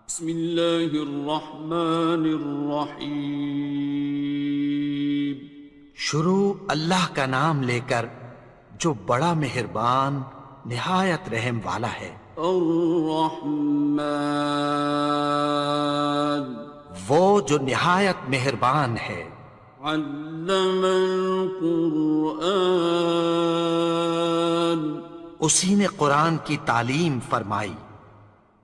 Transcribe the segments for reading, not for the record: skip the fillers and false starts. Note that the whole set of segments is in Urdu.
بسم اللہ الرحمن الرحیم۔ شروع اللہ کا نام لے کر جو بڑا مہربان نہایت رحم والا ہے۔ الرحمن، وہ جو نہایت مہربان ہے۔ علم القرآن، اسی نے قرآن کی تعلیم فرمائی۔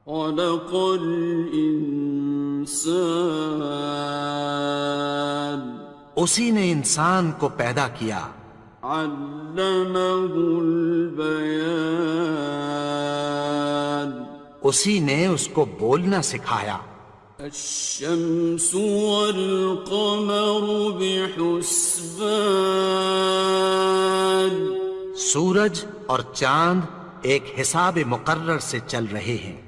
خلق الانسان، اسی نے انسان کو پیدا کیا۔ علمہ البیان، اسی نے اس کو بولنا سکھایا۔ الشمس والقمر بحسبان، سورج اور چاند ایک حساب مقرر سے چل رہے ہیں۔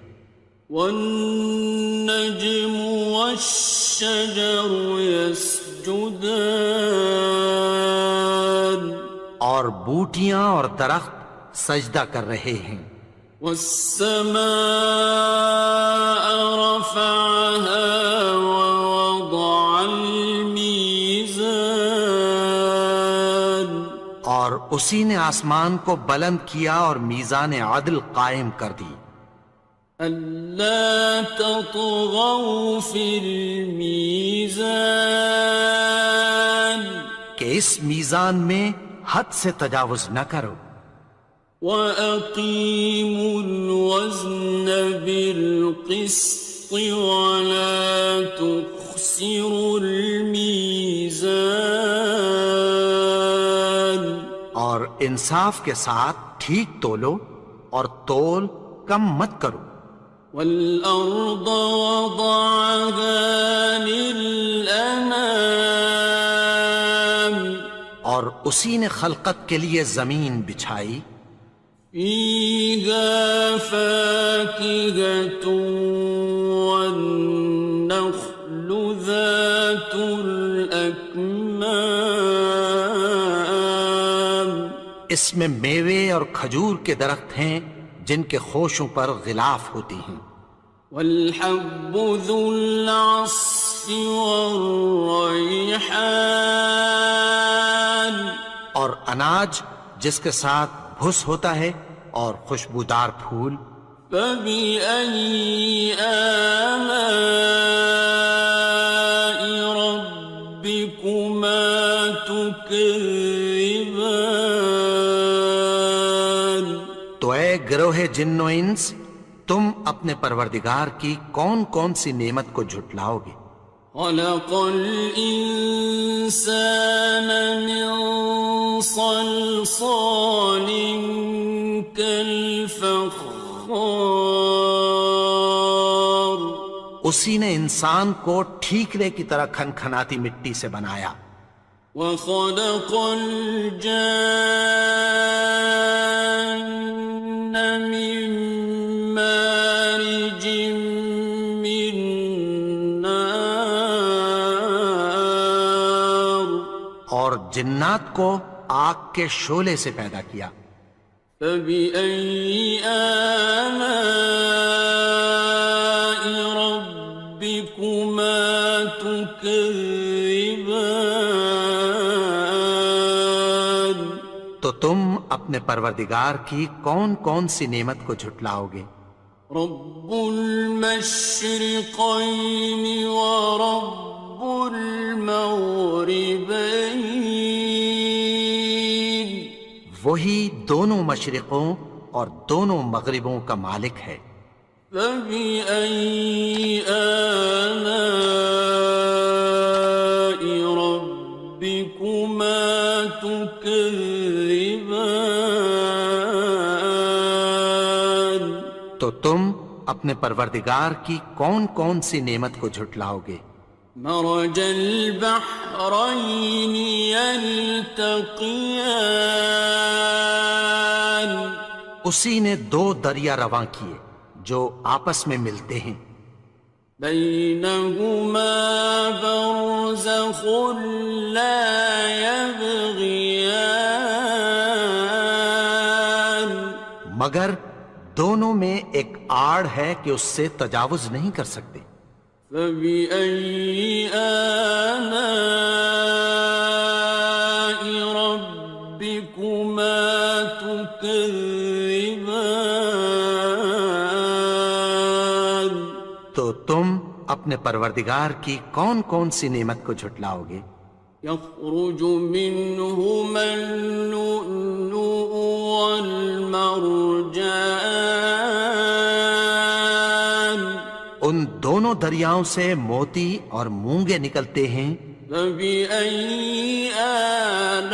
والنجم والشجر يسجدان، اور بوٹیاں اور درخت سجدہ کر رہے ہیں۔ والسماء رفعها ووضع الميزان، اور اسی نے آسمان کو بلند کیا اور میزان عدل قائم کر دی۔ ألا تطغوا في الميزان، کہ اس میزان میں حد سے تجاوز نہ کرو۔ وَأَقِيمُوا الْوَزْنَ بِالْقِسْطِ وَلَا تُخْسِرُوا الْمِيزَانَ، اور انصاف کے ساتھ ٹھیک تولو اور تول کم مت کرو۔ وَالْأَرْضَ وَضَعَهَا لِلْأَنَامِ، اور اسی نے خلقت کے لیے زمین بچھائی۔ فِيهَا فَاكِهَةٌ وَالنَّخْلُ ذَاتُ الْأَكْمَامِ، اس میں میوے اور کھجور کے درخت ہیں جن کے خوشوں پر غلاف ہوتی ہیں۔ وَالْحَبُّ ذُو الْعَصْفِ وَالرَّيْحَانِ، اور اناج جس کے ساتھ بھس ہوتا ہے اور خوشبودار پھول۔ فَبِأَيِّ آلَاءِ رَبِّكُمَا تُكَذِّبَانِ، تو اے گروہ جن و انس، تم اپنے پروردگار کی کون کون سی نعمت کو جھٹلاؤ گے؟ خَلَقَ الْإِنسَانَ مِنْ صَلْصَالٍ كَالْفَخَّارِ، اسی نے انسان کو ٹھیکرے کی طرح کھنکھناتی مٹی سے بنایا۔ وَخَلَقَ الْجَانَّ مِن مَّارِجٍ مِّن نَّارٍ، اور جنات کو آگ کے شعلے سے پیدا کیا۔ فَبِأَيِّ آلَاءِ رَبِّكُمَا تُكَذِّبَانِ، تو تم اپنے پروردگار کی کون کون سی نعمت کو جھٹلاؤ گے؟ رب المشرقين ورب المغربين، وہی دونوں مشرقوں اور دونوں مغربوں کا مالک ہے۔ فبأي آلاء ربكما تكذبان، تو تم اپنے پروردگار کی کون کون سی نعمت کو جھٹلاؤ گے؟ مرج البحرين يلتقيان، اسی نے دو دریا رواں کیے جو آپس میں ملتے ہیں۔ بينهما برزخ لا يبغيان، مگر دونوں میں ایک آڑ ہے کہ اس سے تجاوز نہیں کر سکتے۔ فبأي آلاء ربكما تكذبان؟ تو تم اپنے پروردگار کی کون کون سی نعمت کو جھٹلاؤ گے؟ يخرج منهما اللؤلؤ والمرجان ان دونوں دریاؤں سے موتی اور مونگے نکلتے ہیں۔ فبأي آلاء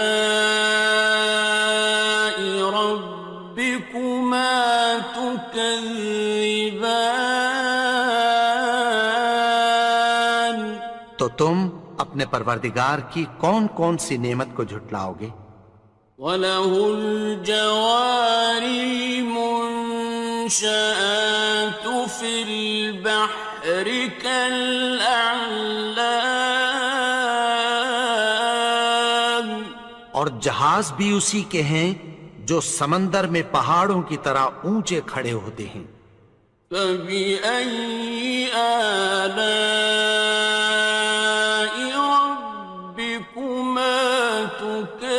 ربكما تكذبان؟ تو تم اپنے پروردگار کی کون کون سی نعمت کو جھٹلاؤ گے؟ وَلَهُ الْجَوَارِ الْمُنشَآتُ فِي الْبَحْرِ كَالْأَعْلَامِ، اور جہاز بھی اسی کے ہیں جو سمندر میں پہاڑوں کی طرح اونچے کھڑے ہوتے ہیں۔ فَبِأَيِّ آلَاءِ رَبِّكُمَا تُكَذِّبَانِ؟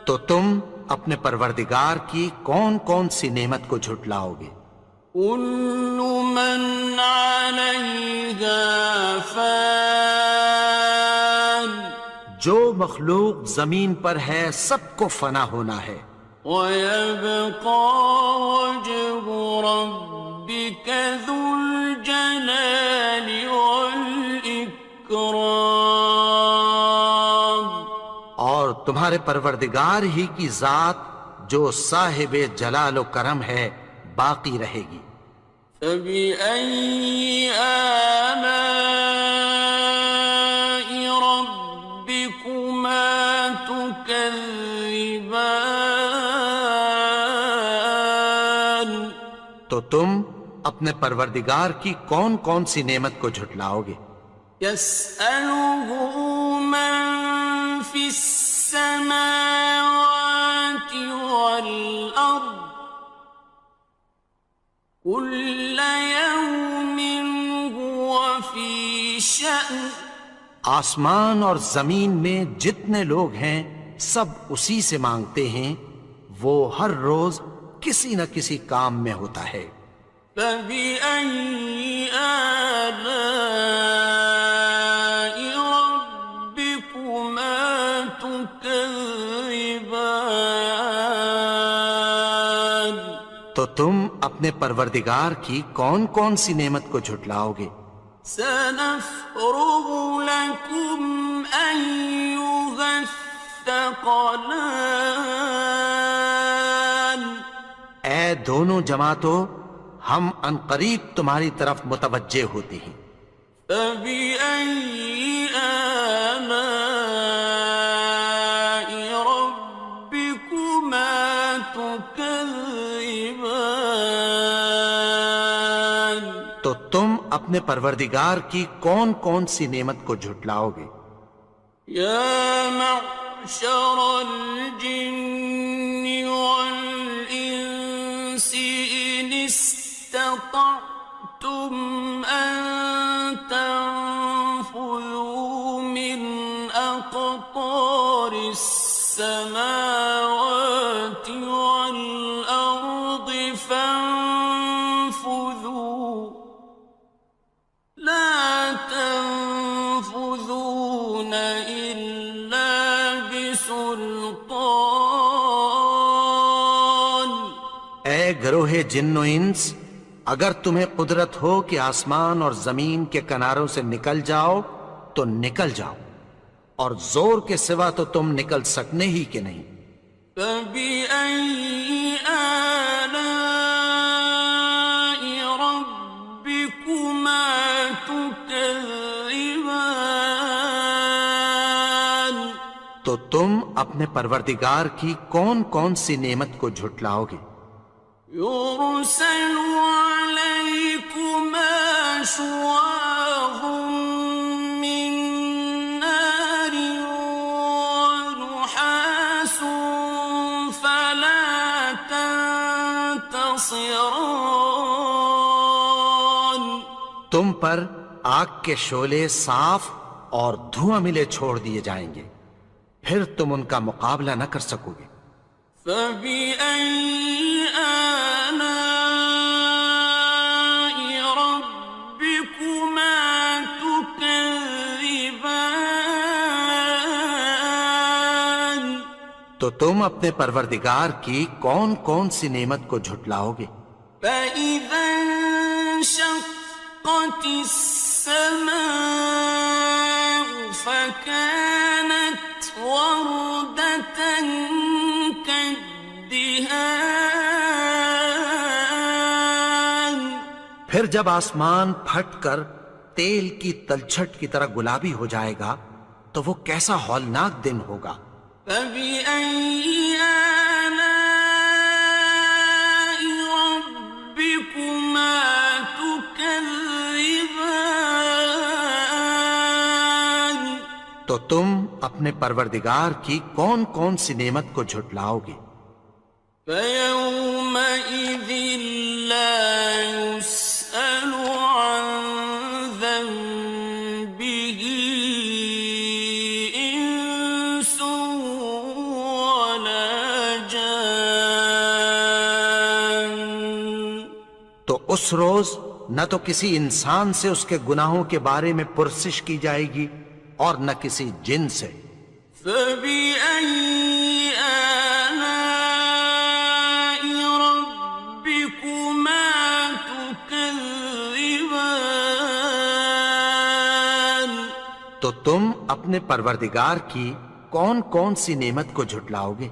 تو تم اپنے پروردگار کی کون کون سی نعمت کو جھٹلاؤ گے؟ كُلُّ مَنْ عَلَيْهَا فَانٍ، جو مخلوق زمین پر ہے سب کو فنا ہونا ہے۔ وَيَبْقَى وَجْهُ رَبِّكَ ذُو الْجَلَالِ وَالْإِكْرَامِ، اور تمہارے پروردگار ہی کی ذات جو صاحب جلال و کرم ہے باقی رہے گی۔ فَبِأَيِّ آلَاءِ رَبِّكُمَا تُكَذِّبَانِ؟ تو تم اپنے پروردگار کی کون کون سی نعمت کو جھٹلاؤ گے؟ يَسْأَلُهُ مَن فِي السَّمَاوَاتِ وَالْأَرْضِ كُلَّ يَوْمٍ هُوَ فِي شَأْنٍ، آسمان اور زمین میں جتنے لوگ ہیں سب اسی سے مانگتے ہیں، وہ ہر روز کسی نہ کسی کام میں ہوتا ہے۔ فَبِأَيِّ آلَاءِ رَبِّكُمَا تُكَذِّبَانِ؟ تو تم اپنے پروردگار کی کون کون سی نعمت کو جھٹلاؤ گے؟ سَنَفْرُغُ لَكُمْ أَيُّهَ الثَّقَلَانِ؟ اے دونوں جماعتوں، ہم عنقریب تمہاری طرف متوجہ ہوتے ہیں۔ فَبِأَيِّ آلَاءِ رَبِّكُمَا تُكَذِّبَانِ؟ تو تم اپنے پروردگار کی کون کون سی نعمت کو جھٹلاؤ گے؟ يَا مَعْشَرَ الْجِنِّ وَالْإِنسِ إِنِ اسْتَطَعْتُمْ أَن تَنفُذُوا مِنْ أَقْطَارِ السَّمَاوَاتِ وَالْأَرْضِ فَانفُذُوا لَا تَنفُذُونَ إِلَّا بِسُلْطَانٍ۔ اے گروہ جن و انس، اگر تمہیں قدرت ہو کہ آسمان اور زمین کے کناروں سے نکل جاؤ تو نکل جاؤ، اور زور کے سوا تو تم نکل سکنے ہی کہ نہیں۔ فَبِأَيِّ آلَاءِ رَبِّكُمَا تُكَذِّبَانِ؟ تو تم اپنے پروردگار کی کون کون سی نعمت کو جھٹلاؤ گے؟ يُرْسَلُ عَلَيْكُمَا شُوَاظٌ مِّن نَّارٍ وَنُحَاسٌ حصران تم پر آگ کے شعلے صاف اور دھواں ملے چھوڑ دیے جائیں گے، پھر تم ان کا مقابلہ نہ کر سکو گے۔ فبأي آلاء ربكما تكذبان تو تم اپنے پروردگار کی کون کون سی نعمت کو جھٹلاؤ گے؟ فإذا انشقت السماء فكانت وردة كالدهان پھر جب آسمان پھٹ کر تیل کی تلچھٹ کی طرح گلابی ہو جائے گا تو وہ کیسا ہولناک دن ہوگا۔ فبأي آلاء ربكما تكذبان تو تم اپنے پروردگار کی کون کون سی نعمت کو جھٹلاؤ گے؟ فيومئذ لا يسأل عن ذنبه إنس ولا جان تو اس روز نہ تو کسی انسان سے اس کے گناہوں کے بارے میں پرسش کی جائے گی اور نہ کسی جن سے۔ فبأي آلاء ربكما تكذبان تو تم اپنے پروردگار کی کون کون سی نعمت کو جھٹلاؤ گے؟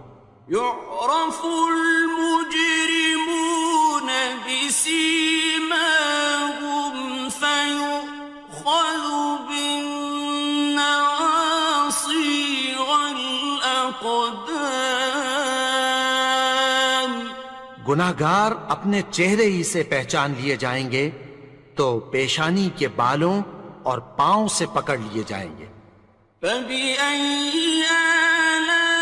يعرف المجرمون بسيماهم فيؤخذ بالنواصي والأقدام گناہگار اپنے چہرے ہی سے پہچان لیے جائیں گے تو پیشانی کے بالوں اور پاؤں سے پکڑ لیے جائیں گے۔ فبأي آلاء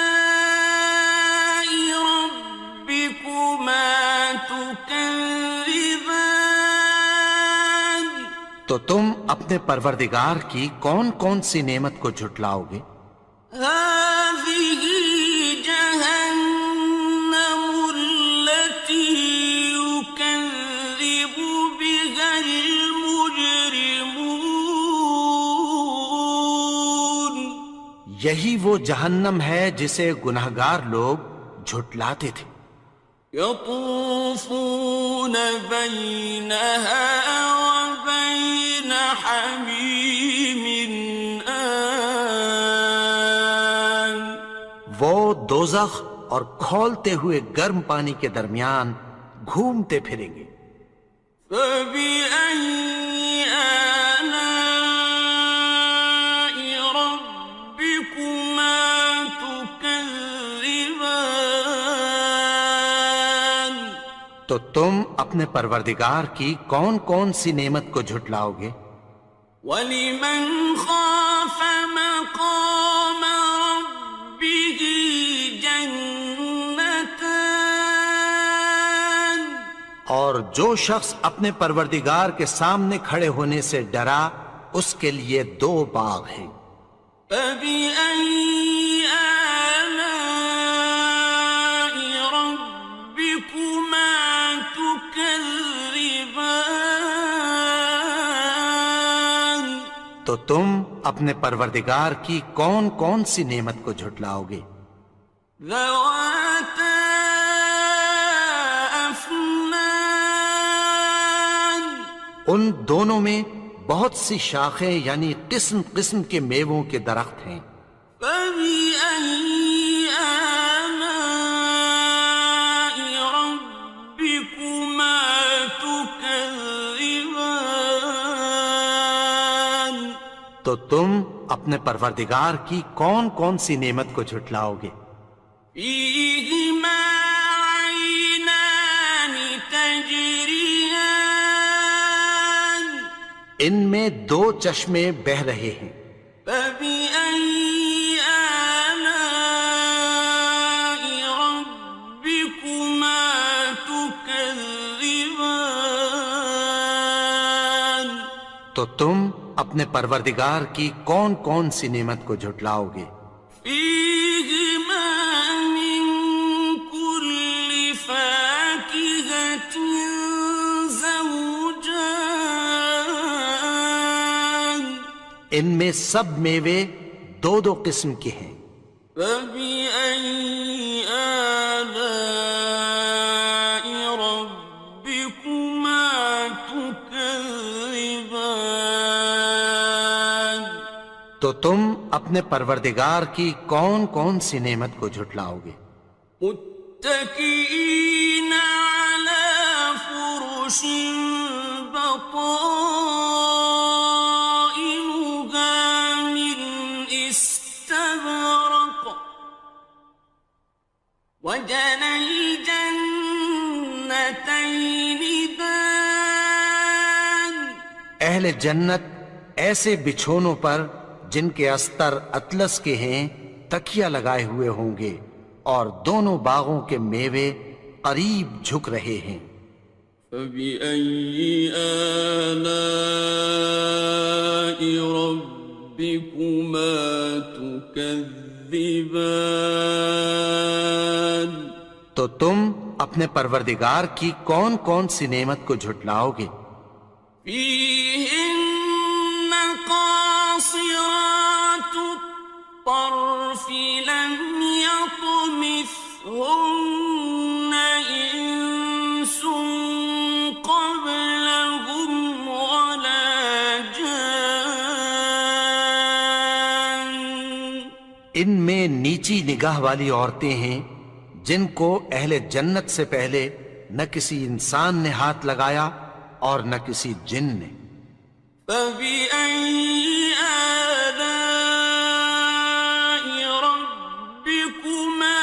ربكما تكذبان تو تم اپنے پروردگار کی کون کون سی نعمت کو جھٹلاؤ گے؟ هذه جهنم التي يكذب بها المجرمون یہی وہ جہنم ہے جسے گناہگار لوگ جھٹلاتے تھے۔ يطوفون بينها وبين حميم آن وہ دوزخ اور کھولتے ہوئے گرم پانی کے درمیان گھومتے پھریں گے۔ فبأي آلاء ربكما تكذبان تو تم اپنے پروردگار کی کون کون سی نعمت کو جھٹلاؤ گے؟ وَلِمَنْ خَافَ مَقَامَ رَبِّهِ جَنَّتَانِ اور جو شخص اپنے پروردگار کے سامنے کھڑے ہونے سے ڈرا اس کے لیے دو باغ ہیں۔ فَبِأَيِّ آلَاءِ رَبِّكُمَا تُكَذِّبَانِ تو تم اپنے پروردگار کی کون کون سی نعمت کو جھٹلاؤ گے؟ ذَوَاتَا أَفْنَانٍ ان دونوں میں بہت سی شاخیں یعنی قسم قسم کے میووں کے درخت ہیں۔ فَبِأَيِّ آلَاءِ رَبِّكُمَا تُكَذِّبَانِ تو تم اپنے پروردگار کی کون کون سی نعمت کو جھٹلاؤ گے؟ فِيهِمَا عَيْنَانِ تَجْرِيَانِ ان میں دو چشمے بہہ رہے ہیں۔ فَبِأَيِّ آلَاءِ رَبِّكُمَا تُكَذِّبَانِ تو تم اپنے پروردگار کی کون کون سی نعمت کو جھٹلاؤ گے؟ فيهما من كل فاكهة زوجان ان میں سب میوے دو دو قسم کے ہیں۔ فبأي آلاء ربكما تكذبان تو تم اپنے پروردگار کی کون کون سی نعمت کو جھٹلاؤ گے؟ متكئين على فرش بطائنها من استبرق وجنى الجنتين دان اہل جنت ایسے بچھونوں پر جن کے استر اطلس کے ہیں تکیہ لگائے ہوئے ہوں گے، اور دونوں باغوں کے میوے قریب جھک رہے ہیں۔ فبأي آلاء ربكما تكذبان تو تم اپنے پروردگار کی کون کون سی نعمت کو جھٹلاؤ گے؟ فيهن قاصرات الطرف لم يطمثهن إنس قبلهم ولا جان ان میں نیچی نگاہ والی عورتیں ہیں جن کو اہل جنت سے پہلے نہ کسی انسان نے ہاتھ لگایا اور نہ کسی جن نے۔ فبأي آلاء ربكما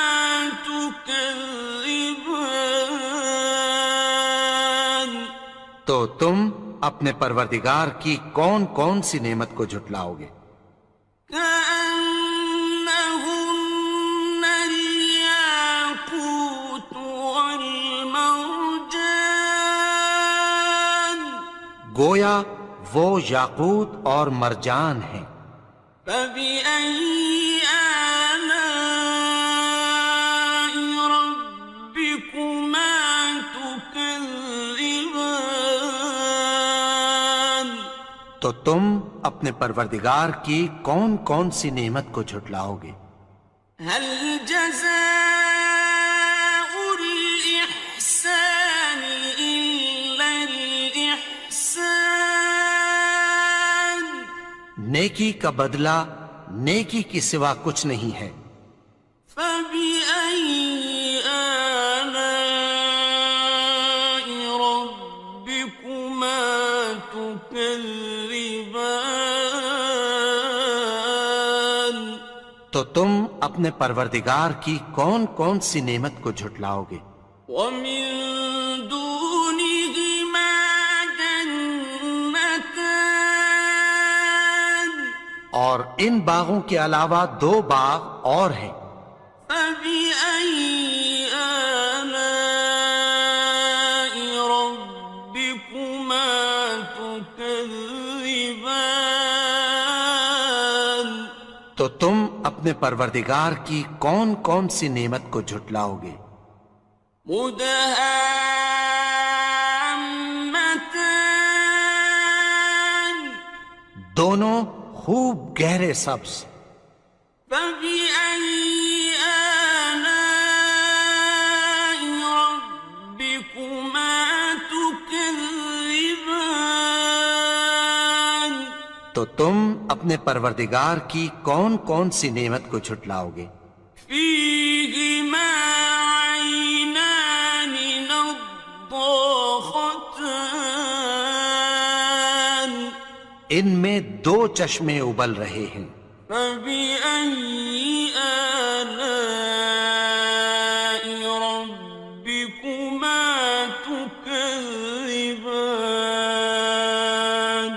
تكذبان تو تم اپنے پروردگار کی کون کون سی نعمت کو جھٹلاؤ گے؟ كأنهن الياقوت والمرجان گویا وہ یاقوت اور مرجان ہیں۔ فبأي آلاء ربكما تكذبان تو تم اپنے پروردگار کی کون کون سی نعمت کو جھٹلاؤ گے؟ هل جزاء الإحسان إلا الإحسان نیکی کا بدلہ نیکی کی سوا کچھ نہیں ہے۔ فبأي آلاء ربكما تكذبان تو تم اپنے پروردگار کی کون کون سی نعمت کو جھٹلاؤ گے؟ ومن دونهما جنتان اور ان باغوں کے علاوہ دو باغ اور ہیں۔ فبأي آلاء ربكما تكذبان تو تم اپنے پروردگار کی کون کون سی نعمت کو جھٹلاؤ گے؟ مدهامتان دونوں خوب گہرے سبز۔ فبأي آلاء ربكما تكذبان تو تم اپنے پروردگار کی کون کون سی نعمت کو جھٹلاؤ گے؟ فيهما عينان نضاختان ان میں دو چشمے ابل رہے ہیں۔ فبأي آلاء ربكما تكذبان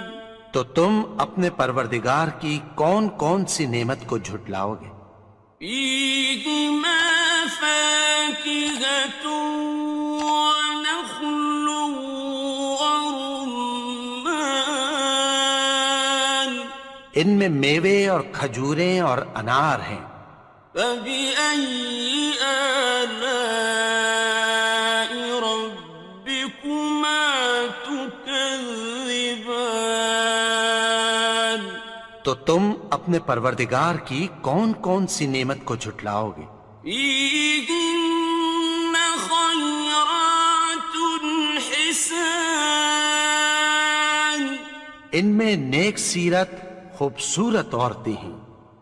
تو تم اپنے پروردگار کی کون کون سی نعمت کو جھٹلاؤ گے؟ فيهما فاكهة ونخل ورمان ان میں میوے اور کھجوریں اور انار ہیں۔ فبأي آلاء ربكما تكذبان؟ تو تم اپنے پروردگار کی کون کون سی نعمت کو جھٹلاؤ گے؟ فيهن خيرات حسان، ان میں نیک سیرت خوبصورت عورتیں ہیں۔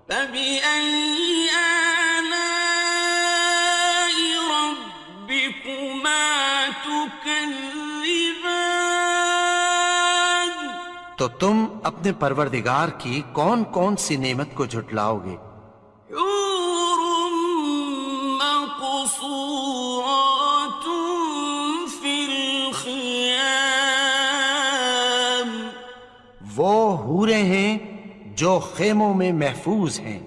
فبأي آلاء ربكما تكذبان؟ تو تم اپنے پروردگار کی کون کون سی نعمت کو جھٹلاؤ گے؟ حور مقصورات في الخيام، وہ حوریں ہیں جو خیموں میں محفوظ ہیں۔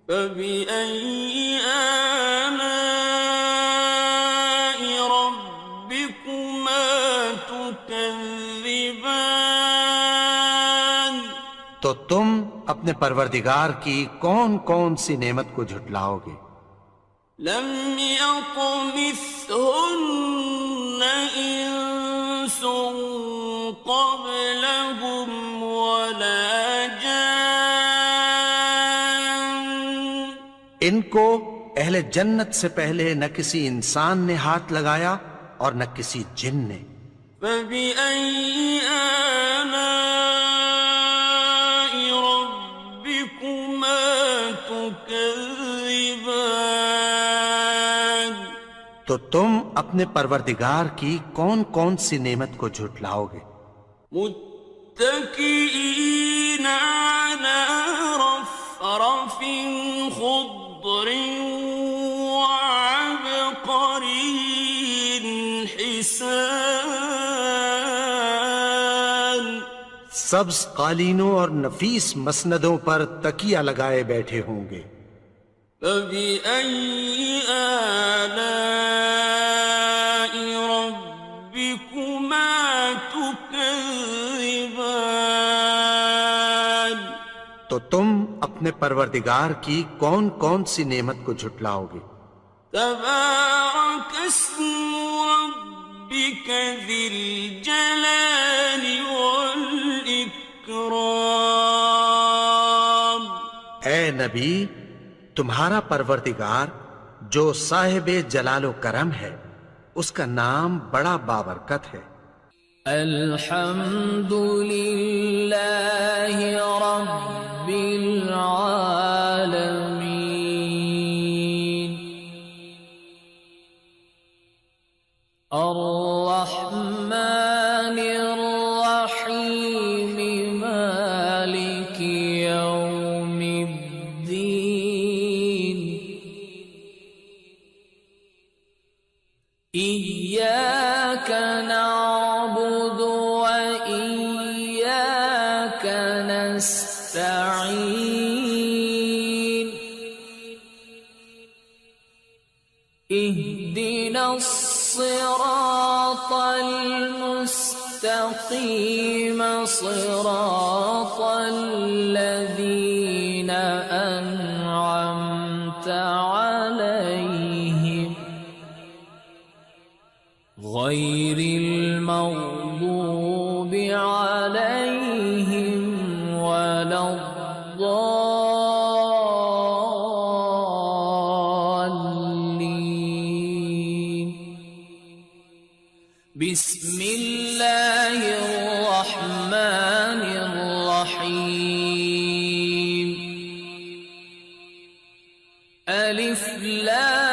فبأي آلاء ربكما تكذبان؟ تو تم اپنے پروردگار کی کون کون سی نعمت کو جھٹلاؤ گے؟ لم يطمثهن إنس قبلهم ولا جان، ان کو اہل جنت سے پہلے نہ کسی انسان نے ہاتھ لگایا اور نہ کسی جن نے۔ فبأي آلاء ربكما تكذبان؟ تو تم اپنے پروردگار کی کون کون سی نعمت کو جھٹلاؤ گے؟ متكئين على رفرف خضر وعبقري حسان، سبز قالینوں اور نفیس مسندوں پر تکیہ لگائے بیٹھے ہوں گے۔ فبأي آلاء ربكما تكذبان؟ تو تم اپنے پروردگار کی کون کون سی نعمت کو جھٹلاؤ گے؟ تبارك اسم ربك ذي الجلال والإكرام۔ اے نبی، تمہارا پروردگار جو صاحب جلال و کرم ہے، اس کا نام بڑا بابرکت ہے۔ الحمد لله رب العالمين الرحمن الرحيم مالك يوم الدين إياك نعبد وإياك نستعين اهدنا الصراط المستقيم صراط الذين أنعمت عليهم غير المغضوب عليهم ولا الضالين بسم الله الرحمن الرحيم ألف لام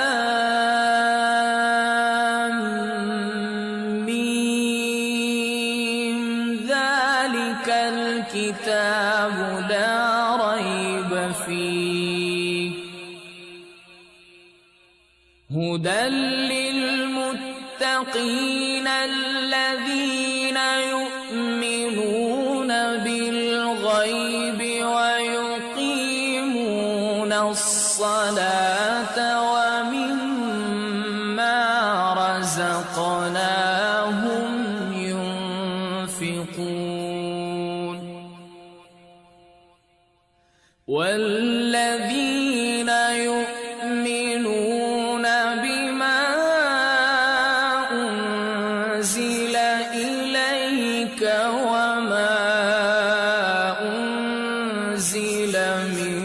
ميم ذلك الكتاب لا ريب فيه هدى للمتقين الذين يؤمنون بالغيب ويقيمون الصلاة ومما رزقناهم ينفقون والذين يؤمنون بما أنزل إليك وما أنزل من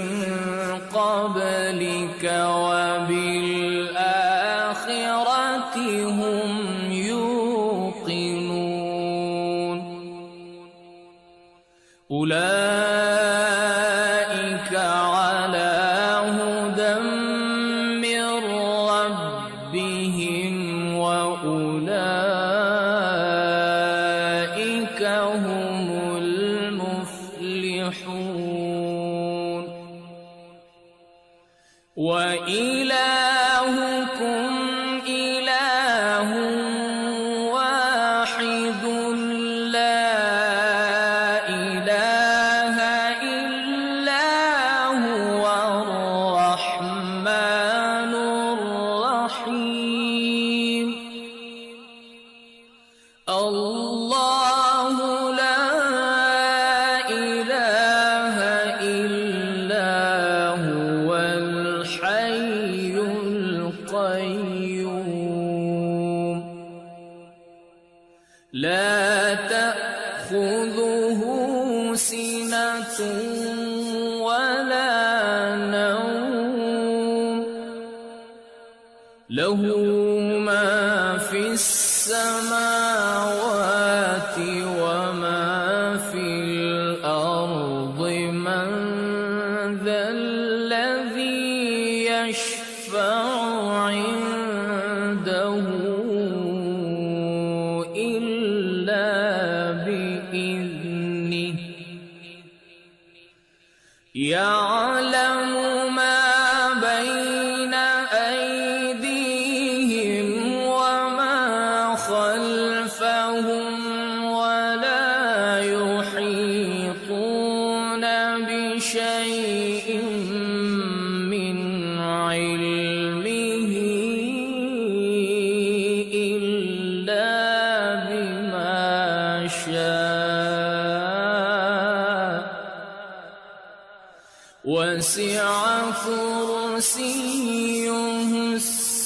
قبلك وبالآخرة هم يوقنون أولئك على هدى من ربهم وأولئك هم المفلحون وإلهكم إله واحد لا إله إلا هو الرحمن الرحيم الله لا إله إلا هو الحي القيوم لا تأخذه سنة ولا نوم له ما في السماوات وما في الأرض من ذا الذي يشفع عنده إلا بإذنه يعلم ما بين أيديهم وما خلفهم ولا يحيطون بشيء من علمه إلا بما شاء وسع كرسيه